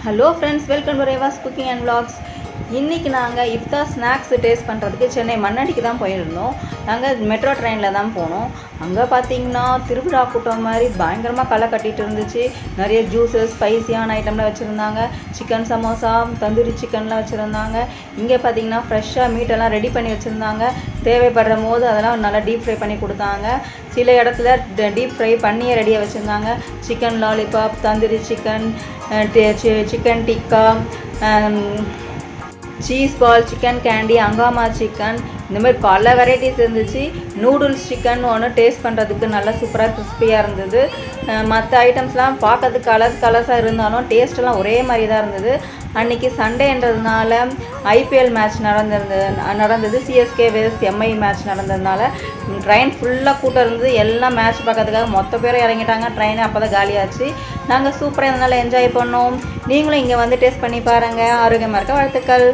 Hello friends, welcome to Reva's cooking and vlogs. இன்றைக்கி நாங்கள் இஃப்தார் snacks taste பண்ணுறதுக்கு சென்னை மண்ணடிக்கு தான் போயிருந்தோம். நாங்கள் மெட்ரோ ட்ரெயினில் தான் போனோம். அங்கே பார்த்திங்கன்னா திருவிழா கூட்டம் மாதிரி பயங்கரமாக களை கட்டிகிட்டு இருந்துச்சு. நிறைய ஜூஸஸ், ஸ்பைசியான ஐட்டம்லாம் வச்சுருந்தாங்க. சிக்கன் சமோசா, தந்தூரி சிக்கன்லாம் வச்சுருந்தாங்க. இங்கே பார்த்திங்கன்னா ஃப்ரெஷ்ஷாக மீட்டெல்லாம் ரெடி பண்ணி வச்சுருந்தாங்க. தேவைப்படுற போது அதெல்லாம் நல்லா டீப் ஃப்ரை பண்ணி கொடுத்தாங்க. சில இடத்துல டீப் ஃப்ரை பண்ணியே ரெடியாக வச்சுருந்தாங்க. Chicken lollipop, tandoori chicken, chicken tikka, cheese ball, chicken candy, அங்காமா சிக்கன், இந்த மாதிரி பல வெரைட்டிஸ் இருந்துச்சு. நூடுல்ஸ் சிக்கன் ஒன்று டேஸ்ட் பண்ணுறதுக்கு நல்லா சூப்பராக கிறிஸ்பியாக இருந்தது. மற்ற ஐட்டம்ஸ்லாம் பார்க்கறதுக்கு கலர்ஸாக இருந்தாலும் டேஸ்ட்டெல்லாம் ஒரே மாதிரி தான் இருந்தது. அன்றைக்கி சண்டேன்றதுனால ஐபிஎல் மேட்ச் நடந்தது. சிஎஸ்கே வெர்சஸ் எம்ஐ மேட்ச் நடந்ததுனால ட்ரெயின் ஃபுல்லாக கூட்டம் இருந்தது. எல்லாம் மேட்ச் பார்க்கறதுக்காக மொத்த பேரும் இறங்கிட்டாங்க. ட்ரெயின் அப்போ தான் காலியாச்சு. நாங்கள் சூப்பராக இதனால் என்ஜாய் பண்ணோம். நீங்களும் இங்கே வந்து டேஸ்ட் பண்ணி பாருங்கள். ஆரோக்கியமாக இருக்க வாழ்த்துக்கள்.